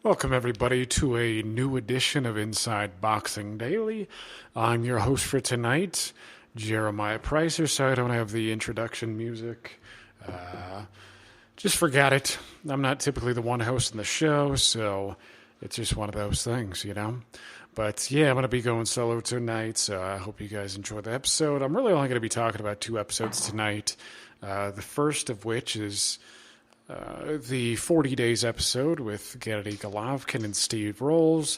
Welcome, everybody, to a new edition of Inside Boxing Daily. I'm your host for tonight, Jeremiah Preisser. Sorry I don't have the introduction music. Just forgot it. I'm not typically the one hosting the show, so it's just one of those things, you know? But yeah, I'm going to be going solo tonight, so I hope you guys enjoy the episode. I'm really only going to be talking about two episodes tonight, the first of which is the 40 Days episode with Gennady Golovkin and Steve Rolls.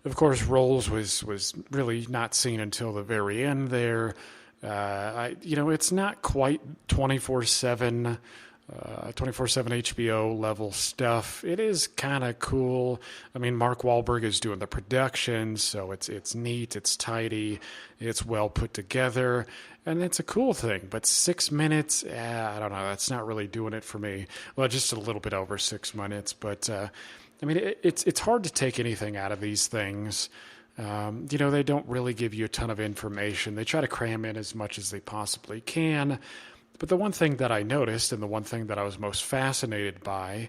Of course, Rolls was really not seen until the very end there. It's not quite 24/7 HBO level stuff. It is kind of cool. I mean, Mark Wahlberg is doing the production, so it's neat, it's tidy, it's well put together, and it's a cool thing. But 6 minutes, I don't know, that's not really doing it for me. Well, just a little bit over 6 minutes, but it's hard to take anything out of these things. They don't really give you a ton of information. They try to cram in as much as they possibly can. But the one thing that I noticed, and the one thing that I was most fascinated by,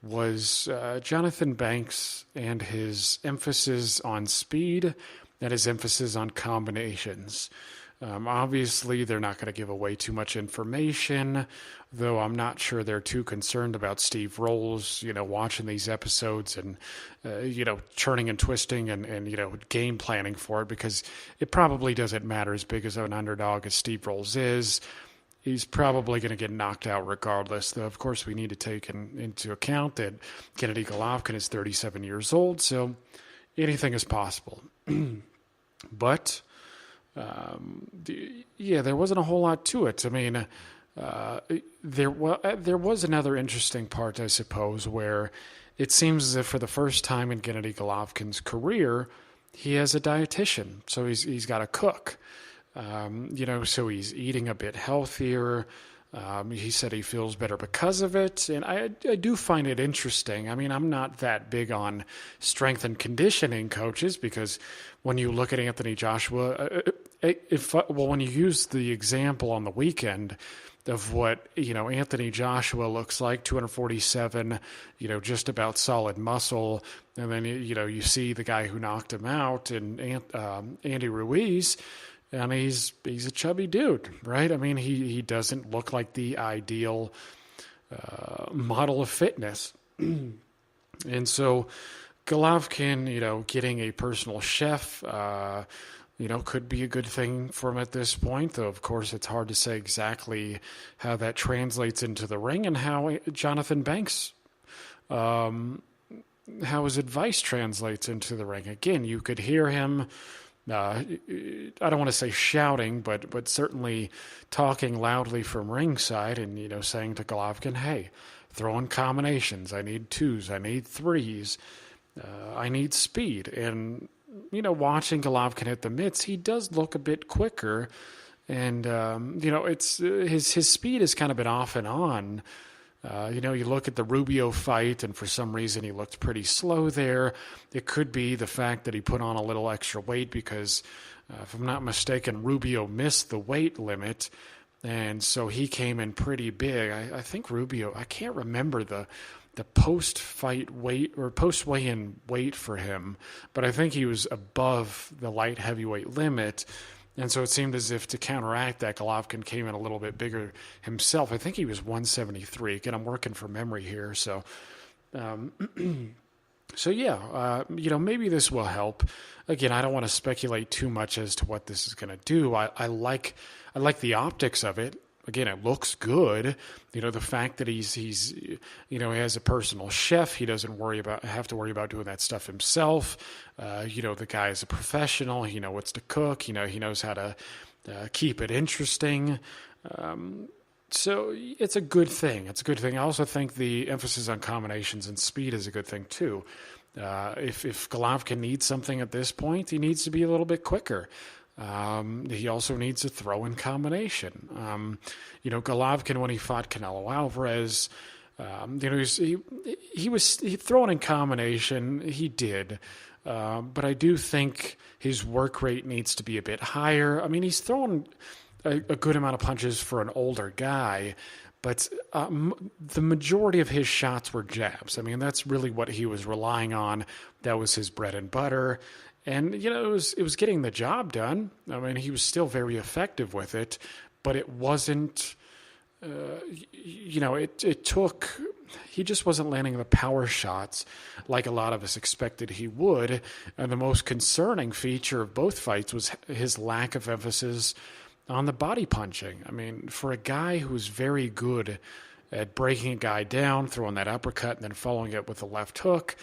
was Jonathan Banks and his emphasis on speed and his emphasis on combinations. Obviously, they're not going to give away too much information, though I'm not sure they're too concerned about Steve Rolls, watching these episodes and, churning and twisting and game planning for it, because it probably doesn't matter as big as an underdog as Steve Rolls is. He's probably going to get knocked out regardless, though, of course, we need to take into account that Gennady Golovkin is 37 years old, so anything is possible. But, there wasn't a whole lot to it. I mean, there was another interesting part, I suppose, where it seems as if for the first time in Gennady Golovkin's career, he has a dietitian, so he's got a cook. So he's eating a bit healthier. He said he feels better because of it. And I do find it interesting. I mean, I'm not that big on strength and conditioning coaches, because when you look at Anthony Joshua, when you use the example on the weekend of what, Anthony Joshua looks like, 247, just about solid muscle. And then, you see the guy who knocked him out, and Andy Ruiz. And he's a chubby dude, right? I mean, he doesn't look like the ideal model of fitness. And so Golovkin, getting a personal chef, could be a good thing for him at this point. Though, of course, it's hard to say exactly how that translates into the ring and how Jonathan Banks, how his advice translates into the ring. Again, you could hear him, I don't want to say shouting, but certainly talking loudly from ringside and, saying to Golovkin, hey, throw in combinations. I need twos. I need threes. I need speed. And, watching Golovkin hit the mitts, he does look a bit quicker. And, it's his speed has kind of been off and on. You look at the Rubio fight, and for some reason he looked pretty slow there. It could be the fact that he put on a little extra weight because, if I'm not mistaken, Rubio missed the weight limit, and so he came in pretty big. I think Rubio, I can't remember the post-fight weight or post-weigh-in weight for him, but I think he was above the light heavyweight limit. And so it seemed as if to counteract that, Golovkin came in a little bit bigger himself. I think he was 173. Again, I'm working from memory here. So, maybe this will help. Again, I don't want to speculate too much as to what this is going to do. I like the optics of it. Again, it looks good. The fact that he's he has a personal chef. He doesn't have to worry about doing that stuff himself. The guy is a professional. He knows what's to cook. He knows how to keep it interesting. So it's a good thing. It's a good thing. I also think the emphasis on combinations and speed is a good thing too. If Golovkin needs something at this point, he needs to be a little bit quicker. He also needs a throw-in combination. Golovkin, when he fought Canelo Alvarez, he was throwing in combination. He did. But I do think his work rate needs to be a bit higher. I mean, he's throwing a good amount of punches for an older guy, But the majority of his shots were jabs. I mean, that's really what he was relying on. That was his bread and butter. And, it was getting the job done. I mean, he was still very effective with it, but it wasn't, it took, he just wasn't landing the power shots like a lot of us expected he would. And the most concerning feature of both fights was his lack of emphasis on the body punching. I mean, for a guy who's very good at breaking a guy down, throwing that uppercut, and then following it with a left hook,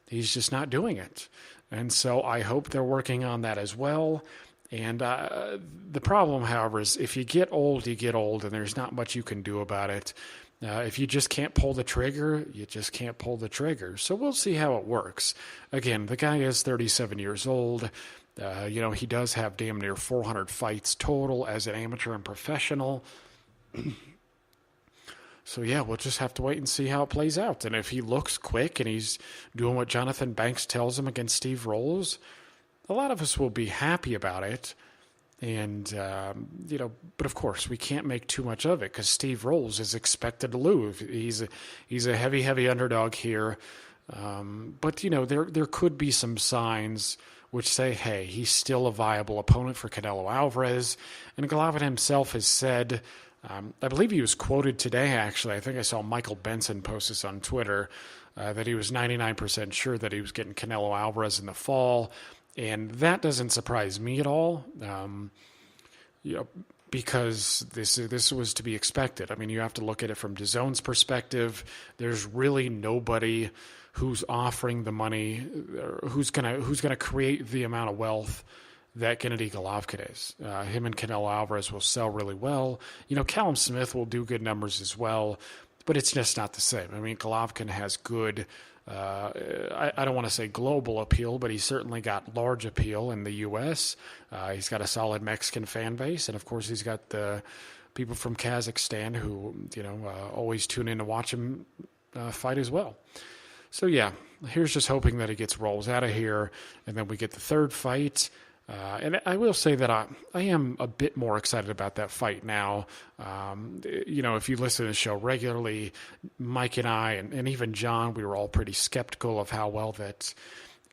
he's just not doing it. And so I hope they're working on that as well. And the problem, however, is if you get old, you get old, and there's not much you can do about it. If you just can't pull the trigger, you just can't pull the trigger. So we'll see how it works. Again, the guy is 37 years old. He does have damn near 400 fights total as an amateur and professional. So, yeah, we'll just have to wait and see how it plays out. And if he looks quick and he's doing what Jonathan Banks tells him against Steve Rolls, a lot of us will be happy about it. And, but of course, we can't make too much of it because Steve Rolls is expected to lose. He's a heavy underdog here. But, there could be some signs which say, hey, he's still a viable opponent for Canelo Alvarez. And Golovkin himself has said, I believe he was quoted today, actually. I think I saw Michael Benson post this on Twitter, that he was 99% sure that he was getting Canelo Alvarez in the fall. And that doesn't surprise me at all, because this was to be expected. I mean, you have to look at it from DAZN's perspective. There's really nobody who's offering the money, who's gonna create the amount of wealth that Gennady Golovkin is. Him and Canelo Alvarez will sell really well. Callum Smith will do good numbers as well, but it's just not the same. I mean, Golovkin has good, I don't want to say global appeal, but he's certainly got large appeal in the U.S. He's got a solid Mexican fan base, and of course he's got the people from Kazakhstan who, always tune in to watch him fight as well. So, yeah, here's just hoping that he gets Rolls out of here, and then we get the third fight. And I will say that I am a bit more excited about that fight now. If you listen to the show regularly, Mike and I, and even John, we were all pretty skeptical of how well that,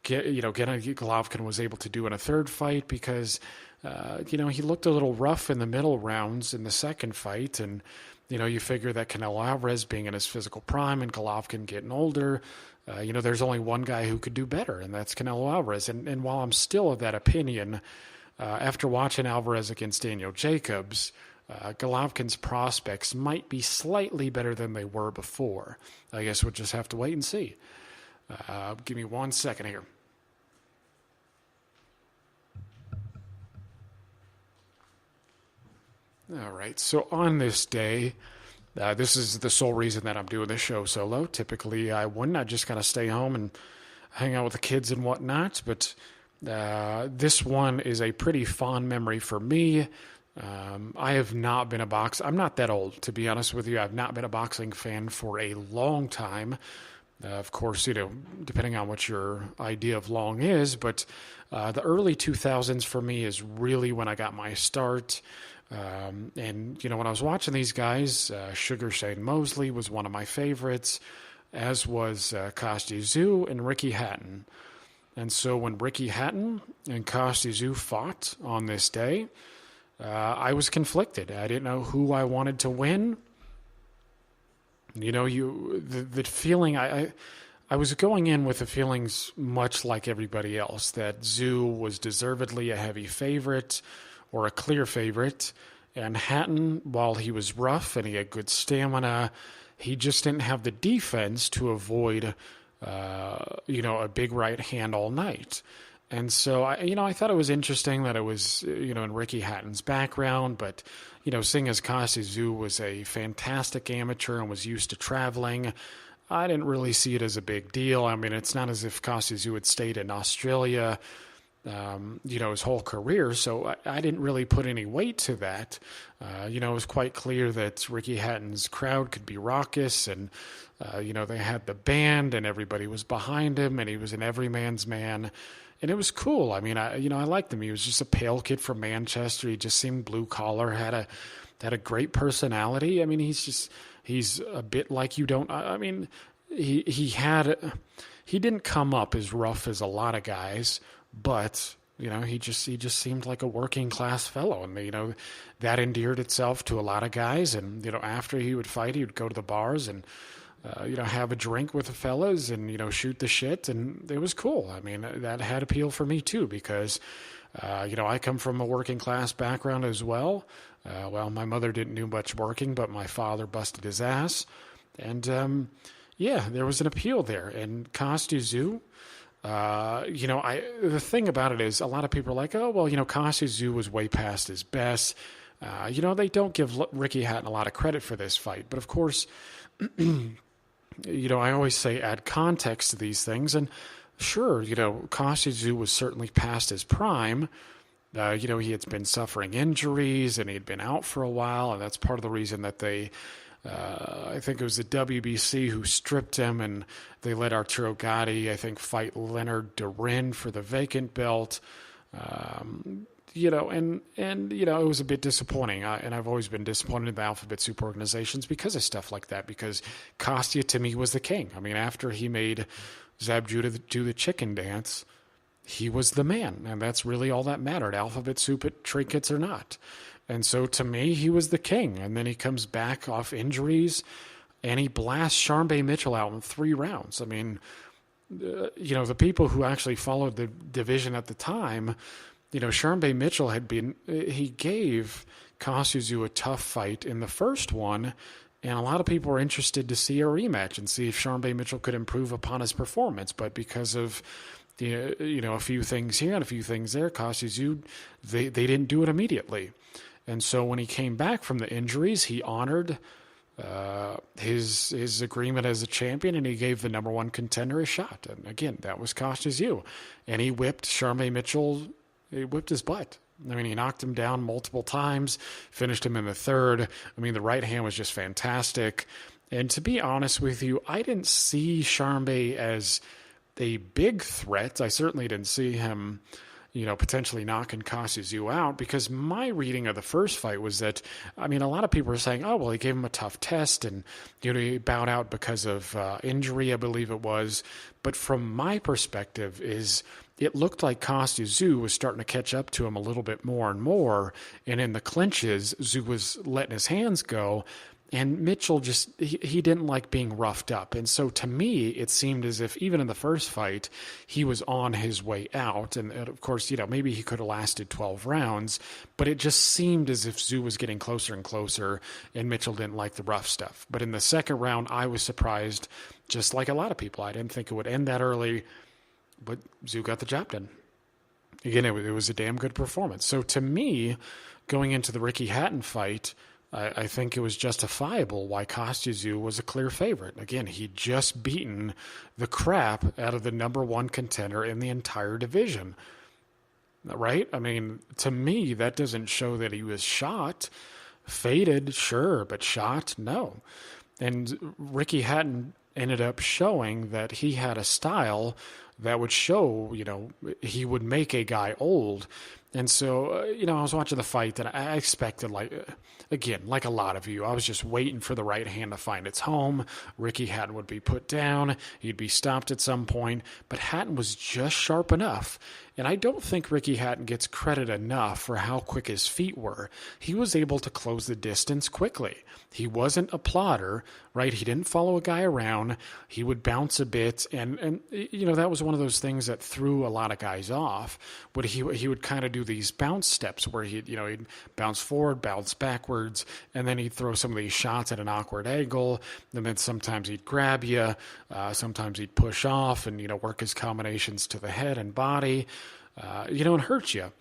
Gennady Golovkin was able to do in a third fight because, he looked a little rough in the middle rounds in the second fight. And, you figure that Canelo Alvarez being in his physical prime and Golovkin getting older, there's only one guy who could do better, and that's Canelo Alvarez. And while I'm still of that opinion, after watching Alvarez against Daniel Jacobs, Golovkin's prospects might be slightly better than they were before. I guess we'll just have to wait and see. Give me 1 second here. All right, so on this day, this is the sole reason that I'm doing this show solo. Typically, I wouldn't. I just kind of stay home and hang out with the kids and whatnot. But this one is a pretty fond memory for me. I have not been I'm not that old, to be honest with you. I've not been a boxing fan for a long time. Of course, depending on what your idea of long is. But the early 2000s for me is really when I got my start. And when I was watching these guys, Sugar Shane Mosley was one of my favorites, as was Kostya Tszyu and Ricky Hatton. And so when Ricky Hatton and Kostya Tszyu fought on this day, I was conflicted. I didn't know who I wanted to win. The feeling, I was going in with the feelings much like everybody else, that Tszyu was deservedly a heavy favorite, or a clear favorite, and Hatton, while he was rough and he had good stamina, he just didn't have the defense to avoid, a big right hand all night. And so, I thought it was interesting that it was, in Ricky Hatton's background, but, seeing as Kostya Tszyu was a fantastic amateur and was used to traveling, I didn't really see it as a big deal. I mean, it's not as if Kostya Tszyu had stayed in Australia his whole career, so I didn't really put any weight to that. It was quite clear that Ricky Hatton's crowd could be raucous, and, they had the band, and everybody was behind him, and he was an everyman's man. And it was cool. I mean, I liked him. He was just a pale kid from Manchester. He just seemed blue collar, had a great personality. I mean, he's a bit like you don't. I mean, he didn't come up as rough as a lot of guys, but he just seemed like a working class fellow, and that endeared itself to a lot of guys. And after he would fight, he would go to the bars and have a drink with the fellas and shoot the shit, and it was cool. I mean, that had appeal for me too because I come from a working class background as well. Well, my mother didn't do much working, but my father busted his ass, and there was an appeal there. And Kostya Tszyu, the thing about it is a lot of people are like, oh, well, Kostya Tszyu was way past his best. They don't give Ricky Hatton a lot of credit for this fight. But of course, I always say add context to these things. And sure, Kostya Tszyu was certainly past his prime. He had been suffering injuries and he'd been out for a while. And that's part of the reason that I think it was the WBC who stripped him, and they let Arturo Gatti, I think, fight Leonard Durin for the vacant belt. It was a bit disappointing. And I've always been disappointed in the Alphabet Soup organizations because of stuff like that, because Kostya, to me, was the king. I mean, after he made Zab Judah do the chicken dance, he was the man, and that's really all that mattered, Alphabet Soup trinkets or not. And so to me, he was the king. And then he comes back off injuries, and he blasts Sharmba Mitchell out in 3 rounds. I mean, the people who actually followed the division at the time, Sharmba Mitchell he gave Kostya Tszyu a tough fight in the first one, and a lot of people were interested to see a rematch and see if Sharmba Mitchell could improve upon his performance. But because of a few things here and a few things there, Kostya Tszyu, they didn't do it immediately. And so when he came back from the injuries, he honored his agreement as a champion, and he gave the number 1 contender a shot. And again, that was Kostya Tszyu. And he whipped Sharmba Mitchell, he whipped his butt. I mean, he knocked him down multiple times, finished him in the 3rd. I mean, the right hand was just fantastic. And to be honest with you, I didn't see Sharmba as a big threat. I certainly didn't see him, potentially knocking Kostya Tszyu out, because my reading of the first fight was that, I mean, a lot of people were saying, oh, well, he gave him a tough test and, he bowed out because of injury, I believe it was. But from my perspective it looked like Kostya Tszyu was starting to catch up to him a little bit more and more. And in the clinches, Tszyu was letting his hands go. And Mitchell he didn't like being roughed up. And so to me, it seemed as if even in the first fight, he was on his way out. And of course, maybe he could have lasted 12 rounds, but it just seemed as if Tszyu was getting closer and closer, and Mitchell didn't like the rough stuff. But in the second round, I was surprised, just like a lot of people. I didn't think it would end that early, but Tszyu got the job done. Again, it was a damn good performance. So to me, going into the Ricky Hatton fight, I think it was justifiable why Kostya Tszyu was a clear favorite. Again, he'd just beaten the crap out of the number 1 contender in the entire division. Right? I mean, to me, that doesn't show that he was shot. Faded, sure, but shot, no. And Ricky Hatton ended up showing that he had a style that would show, he would make a guy old. And so, I was watching the fight, and I expected, again, like a lot of you, I was just waiting for the right hand to find its home. Ricky Hatton would be put down. He'd be stopped at some point. But Hatton was just sharp enough. And I don't think Ricky Hatton gets credit enough for how quick his feet were. He was able to close the distance quickly. He wasn't a plotter, right? He didn't follow a guy around. He would bounce a bit. And that was one of those things that threw a lot of guys off. But he would kind of do these bounce steps where he'd bounce forward, bounce backwards, and then he'd throw some of these shots at an awkward angle. And then sometimes he'd grab you. Sometimes he'd push off and, work his combinations to the head and body, and hurt you.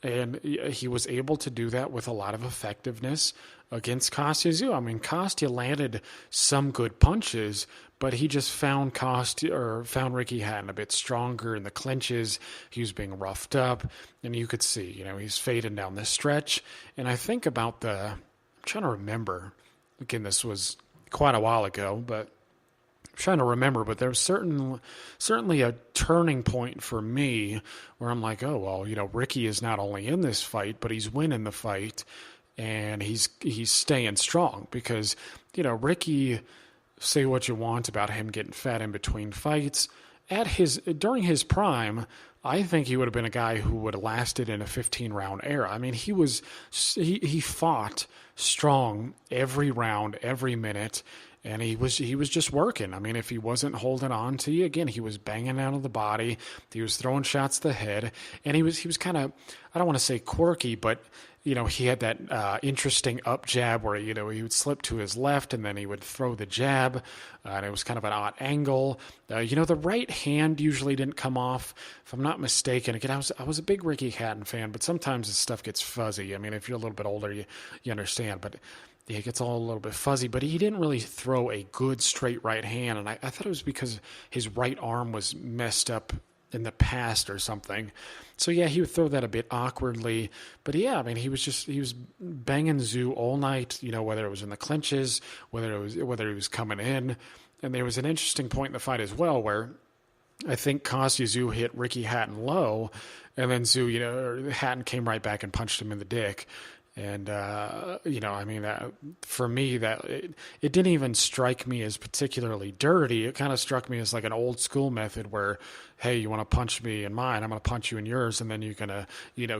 And he was able to do that with a lot of effectiveness against Kostya Tszyu. I mean, Kostya landed some good punches, but he just found Ricky Hatton a bit stronger in the clinches. He was being roughed up, and you could see, he's fading down the stretch. And I think about I'm trying to remember, again, this was quite a while ago, but trying to remember, but there was certainly a turning point for me where I'm like, oh, well, Ricky is not only in this fight, but he's winning the fight, and he's staying strong because, Ricky, say what you want about him getting fat in between fights. During his prime, I think he would have been a guy who would have lasted in a 15-round era. I mean, he fought strong every round, every minute, and he was just working. I mean, if he wasn't holding on to you, again, he was banging out of the body. He was throwing shots to the head, and he was kind of, I don't want to say quirky, but he had that interesting up jab where, he would slip to his left and then he would throw the jab, and it was kind of an odd angle. The right hand usually didn't come off, if I'm not mistaken. Again, I was a big Ricky Hatton fan, but sometimes this stuff gets fuzzy. I mean, if you're a little bit older, you understand, but it gets all a little bit fuzzy. But he didn't really throw a good straight right hand, and I thought it was because his right arm was messed up in the past or something. So yeah, he would throw that a bit awkwardly, but yeah, I mean, he was banging Tszyu all night, whether it was in the clinches, whether he was coming in. And there was an interesting point in the fight as well where I think Kostya Tszyu hit Ricky Hatton low, and then Hatton came right back and punched him in the dick. And, I mean, for me, it didn't even strike me as particularly dirty. It kind of struck me as like an old school method where, hey, you want to punch me in mine, I'm going to punch you in yours, and then you're going to,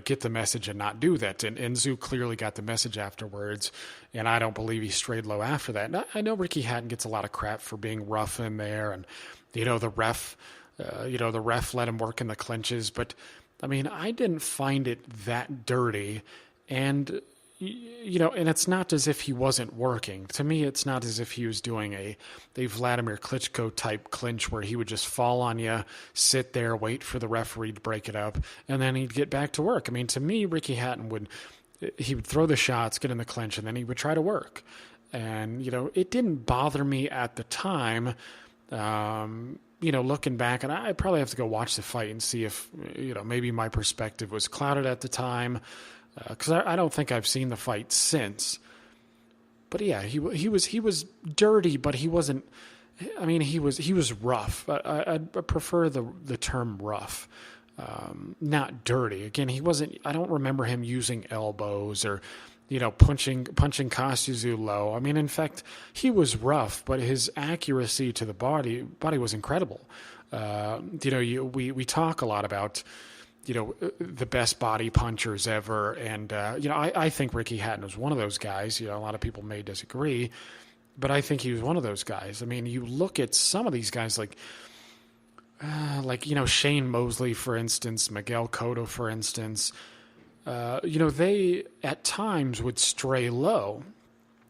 get the message and not do that. And Tszyu clearly got the message afterwards, and I don't believe he strayed low after that. And I know Ricky Hatton gets a lot of crap for being rough in there, and, the ref let him work in the clinches, but, I mean, I didn't find it that dirty. And, and it's not as if he wasn't working. To me, it's not as if he was doing a Vladimir Klitschko type clinch where he would just fall on you, sit there, wait for the referee to break it up, and then he'd get back to work. I mean, to me, Ricky Hatton would throw the shots, get in the clinch, and then he would try to work. And, it didn't bother me at the time. Looking back, and I probably have to go watch the fight and see if, maybe my perspective was clouded at the time. Because I don't think I've seen the fight since. But yeah, he was dirty, but he wasn't. I mean, he was rough. I prefer the term rough, not dirty. Again, he wasn't. I don't remember him using elbows or, punching Kostya Tszyu low. I mean, in fact, he was rough, but his accuracy to the body was incredible. We talk a lot about, the best body punchers ever. And, I think Ricky Hatton was one of those guys. A lot of people may disagree, but I think he was one of those guys. I mean, you look at some of these guys like Shane Mosley, for instance, Miguel Cotto, for instance, they at times would stray low.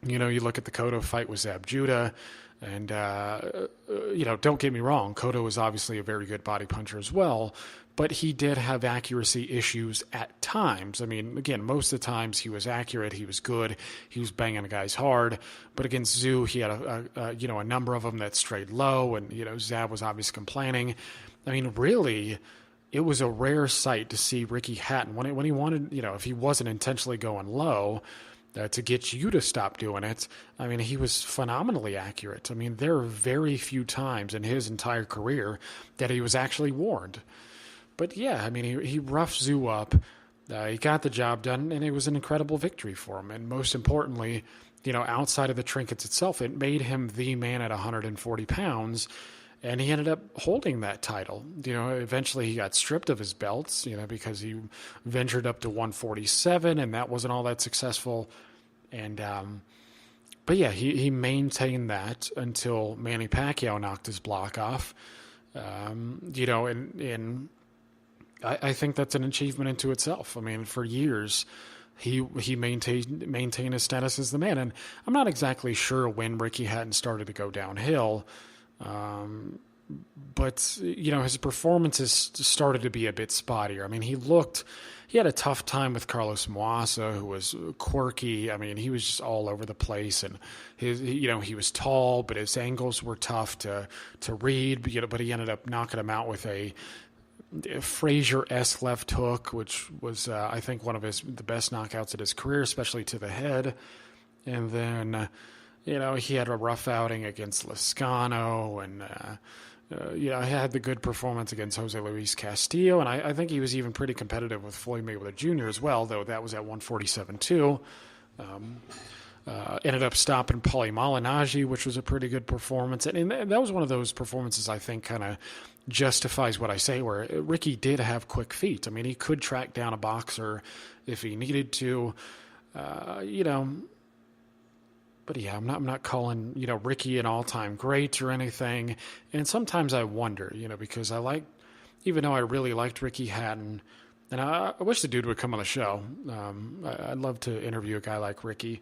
You look at the Cotto fight with Zab Judah, and, don't get me wrong, Cotto was obviously a very good body puncher as well, but he did have accuracy issues at times. I mean, again, most of the times he was accurate, he was good, he was banging the guys hard. But against Tszyu, he had a number of them that strayed low, and Zab was obviously complaining. I mean, really, it was a rare sight to see Ricky Hatton when he wanted, if he wasn't intentionally going low, to get you to stop doing it. I mean, he was phenomenally accurate. I mean, there are very few times in his entire career that he was actually warned. But yeah, I mean, he roughed Tszyu up. He got the job done, and it was an incredible victory for him. And most importantly, outside of the trinkets itself, it made him the man at 140 pounds, and he ended up holding that title. Eventually he got stripped of his belts, because he ventured up to 147, and that wasn't all that successful. And but yeah, he maintained that until Manny Pacquiao knocked his block off. I think that's an achievement into itself. I mean, for years, he maintained his status as the man. And I'm not exactly sure when Ricky Hatton started to go downhill, but his performances started to be a bit spottier. I mean, he had a tough time with Carlos Moasa, who was quirky. I mean, he was just all over the place, and he was tall, but his angles were tough to read. But he ended up knocking him out with a Frazier-esque left hook, which was, I think, one of the best knockouts of his career, especially to the head. And then, he had a rough outing against Lozano, and he had the good performance against Jose Luis Castillo, and I think he was even pretty competitive with Floyd Mayweather Jr. as well, though that was at 147 too. Ended up stopping Paulie Malignaggi, which was a pretty good performance. And that was one of those performances I think kind of justifies what I say, where Ricky did have quick feet. I mean, he could track down a boxer if he needed to, But yeah, I'm not calling, Ricky an all-time great or anything. And sometimes I wonder, because even though I really liked Ricky Hatton, and I wish the dude would come on the show. I'd love to interview a guy like Ricky.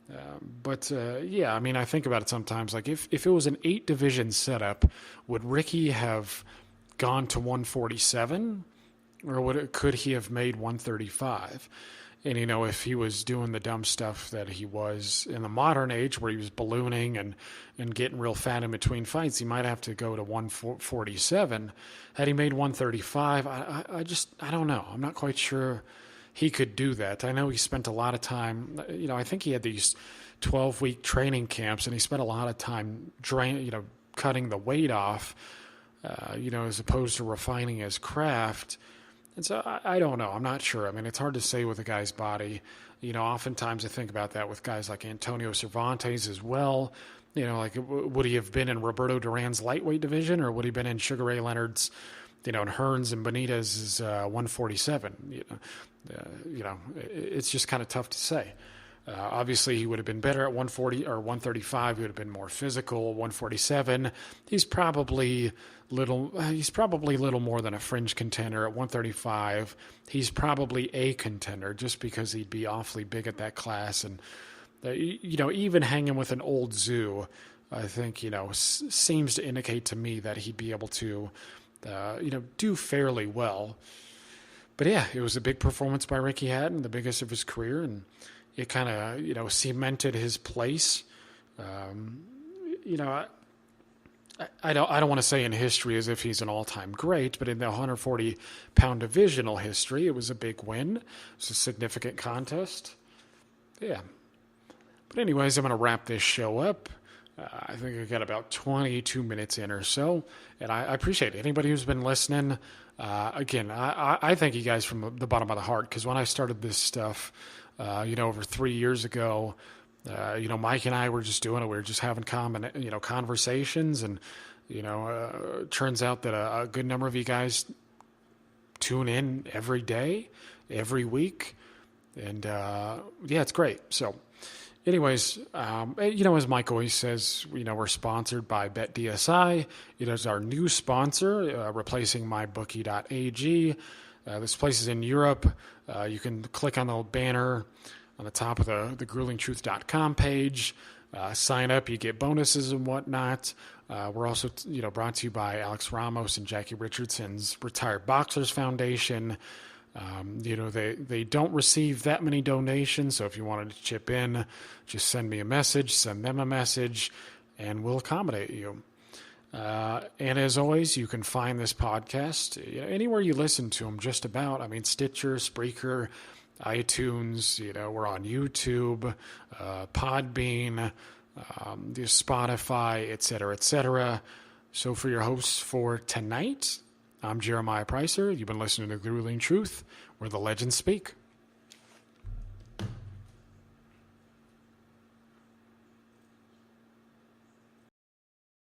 I think about it sometimes. Like if it was an 8-division setup, would Ricky have gone to 147, or could he have made 135? And if he was doing the dumb stuff that he was in the modern age, where he was ballooning and getting real fat in between fights, he might have to go to 147. Had he made 135, I don't know. I'm not quite sure he could do that. I know he spent a lot of time, I think he had these 12-week training camps, and he spent a lot of time cutting the weight off, as opposed to refining his craft. And so I don't know. I'm not sure. I mean, it's hard to say with a guy's body. Oftentimes I think about that with guys like Antonio Cervantes as well. Would he have been in Roberto Duran's lightweight division, or would he have been in Sugar Ray Leonard's, and Hearns and Benitez's 147? It's just kind of tough to say. Obviously, he would have been better at 140 or 135. He would have been more physical. 147, he's probably little more than a fringe contender. At 135, he's probably a contender, just because he'd be awfully big at that class. And even hanging with an old Tszyu, I think seems to indicate to me that he'd be able to do fairly well. But yeah, it was a big performance by Ricky Hatton, the biggest of his career, and it kind of, cemented his place. I don't want to say in history as if he's an all-time great, but in the 140-pound divisional history, it was a big win. It was a significant contest. Yeah. But anyways, I'm going to wrap this show up. I think I got about 22 minutes in or so, and I appreciate it. Anybody who's been listening, again, I thank you guys from the bottom of the heart, because when I started this stuff, over 3 years ago, Mike and I were just doing it. We were just having conversations, and, turns out that a good number of you guys tune in every day, every week, and, it's great. So, anyways, as Mike always says, we're sponsored by BetDSI. It is our new sponsor, replacing mybookie.ag. This place is in Europe. You can click on the banner on the top of the gruelingtruth.com page. Sign up. You get bonuses and whatnot. We're also, brought to you by Alex Ramos and Jackie Richardson's Retired Boxers Foundation. They don't receive that many donations, so if you wanted to chip in, just send me a message, send them a message, and we'll accommodate you. And as always, you can find this podcast anywhere you listen to them, just about. I mean, Stitcher, Spreaker, iTunes, we're on YouTube, Podbean, Spotify, etc., etc. So for your hosts for tonight, I'm Jeremiah Preisser. You've been listening to Grueling Truth, where the legends speak.